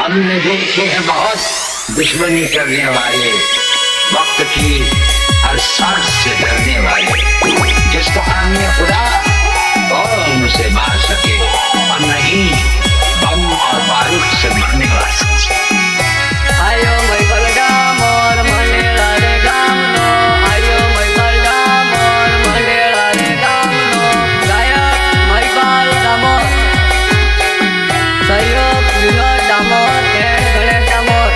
हमने देखे हैं बहुत दुश्मनी करने वाले, वक्त की हर सांस से डरने वाले, जिसका आने खुदा कौन उसे मार सके और नहीं बम और बारूद से मरने वाले। आयो मैं बलराम और मंडेला रे गामनो, आयो मैं बलराम और मंडेला रे गामनो, गायक मैं बालरामो, सहयोग विनोद डामोर के गणेश डामोर।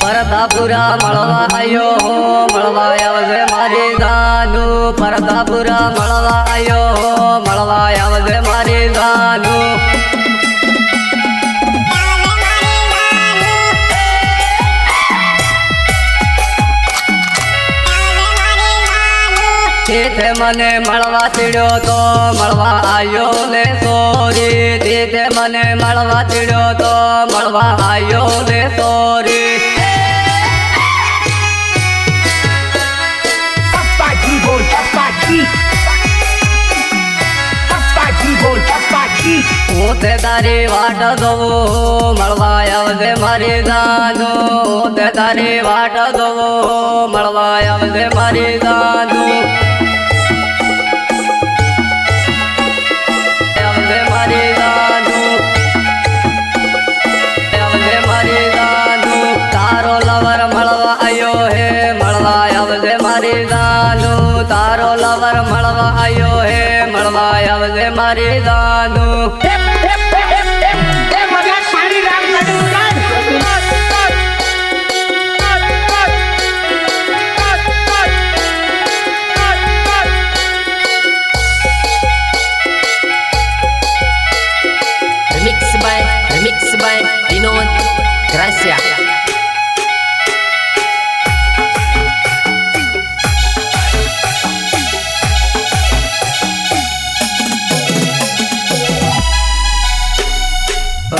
परतापुरा मळवा आयो हो, मळवा आवजे मारी जानु, परतापुरा मळवा आयो हो, मळवा आवजे मारी जानु। तीथे मने मळवा चिड़ो तो मळवा आयो ले सोरी, तीथे मने मळवा चिड़ो तो मळवा आयो ले सोरी। ऊते तारी वाट दो मळवा आवजे मारी जानु, ऊते तारी वाट दो मळवा आवजे मारी जानु। आवजे मारी जानु, आवजे मारी जानु, तारो लवर मळवा आयो हे, मळवा आवजे मारी जानु, तारो लवर मळवा आयो हे, मळवा आवजे मारी जानु। Remix by Vinod Gracia.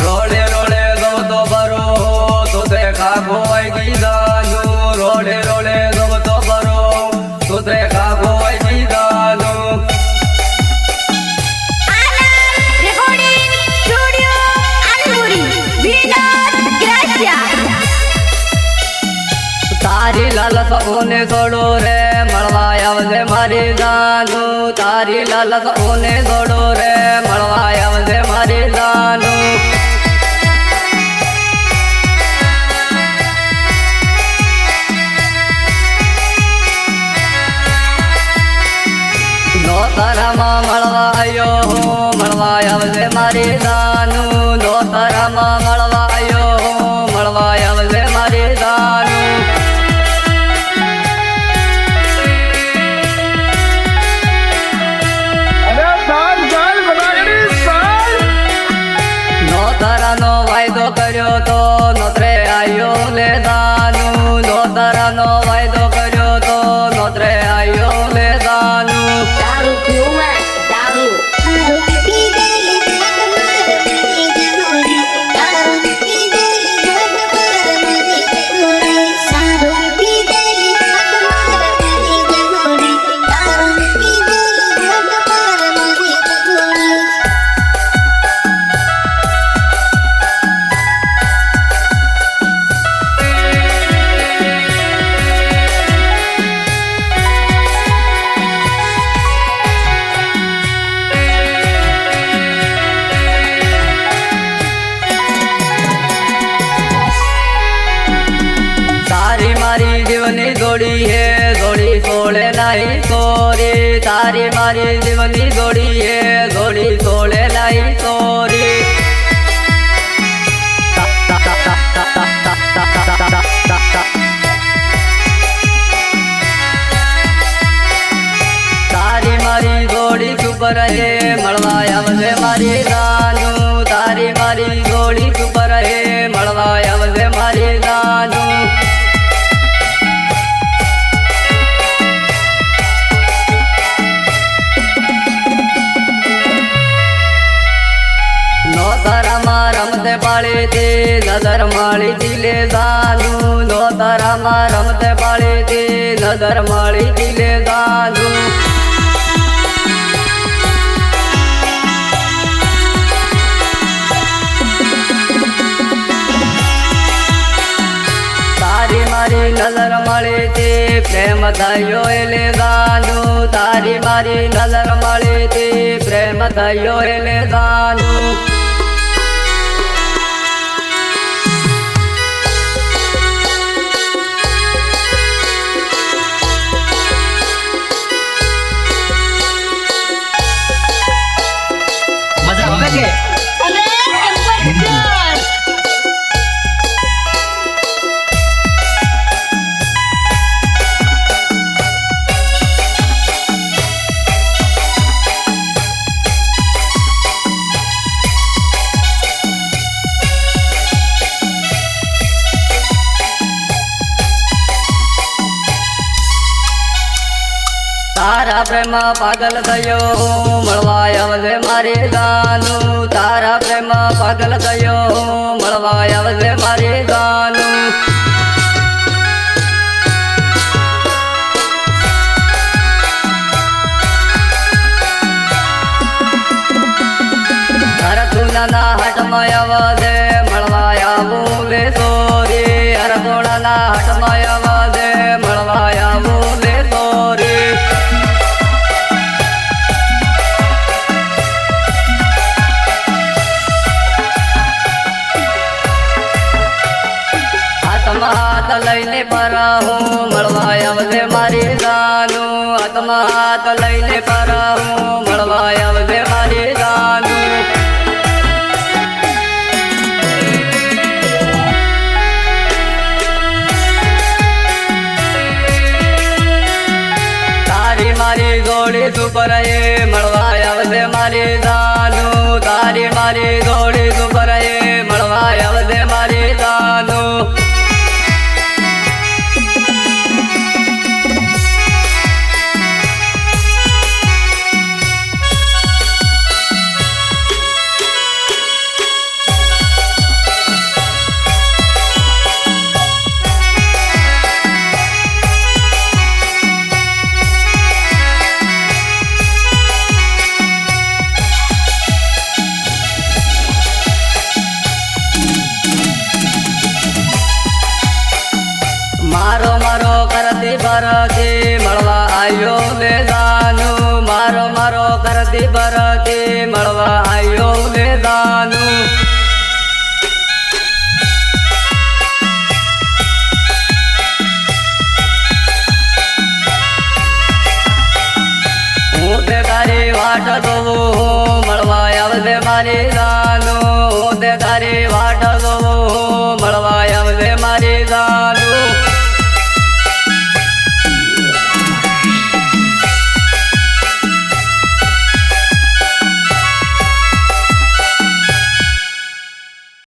रोडे रोडे दो तो बरो तो देखा गोई की दानु, रोडे रोडे दो तो बरो तो देखा गोई की दानु। तारी लालच ओने छोड़ो रे मळवा आवजे मारी जानु, तारी लालच ओने छोड़ो रे मळवा आवजे मारी जानु। दोतरामा मळवा आयो हो, मळवा आवजे मारी जानु, दोतरामा मळवा आयो हो, मळवा आवजे मारी जानु। नोतरानो वायदो कर्यो तो नोतरे आयो ले जानु, नोतरानो वायदो कर्यो तो नोतरे आयो ले जानु। दारू पीऊंगा, दारू जीवनी जोड़ी है, जोड़ी छोड़े नहीं सोरी, तारी मारी जीवनी जोड़ी है, जोड़ी छोड़े नहीं सोरी। तारी मारी जोड़ी चुप रहे मळवा आवजे मारी जानु, तारी मारी जोड़ी चुप रहे मळवा आवजे मारी जानु। नोतरामा रमते पाली थी नजर माली दिले जानु, नोतरामा रमते पाली थी નજર મળી દિલે ગાંધુ તારી મારી નજર મળી તે પ્રેમ થયો એટલે ગાંધુ તારી મારી નજર મળી તે પ્રેમ થયો એટલે ગાંધુ મજા આવે કે તારા પ્રેમ પાગલ થયો મળવા આવજે મારી ગાનું તારા પ્રેમ પાગલ થયો મળવા આવજે મારી ગાનું અરતુલાના હાટમાં આવજે મળવા આવું લે સોરી અરતુલાના હાટમાં આવજે મળવા આવું લે સોરી હાથ લઈને પરાહું મળવા આવજે મારી ગાનું હાથમાં હાથ લઈને પરાહું મળવા આવજે મારી ગાનું તારી મારી ગોળી સુપર એ મળવા આવજે મારી ગાનું તારી મારી ગોળી સુપર એ મળવા આવજે મારી ગાનું મારો મારો કરતી ભરતી મળવા આવ્યો લે ગાનું મારો મારો કરતી ભરતી મળવા આવ્યો લે ગાનું હું તે તારી વાટ જોઉં મળવા આવજે મારી ગાનું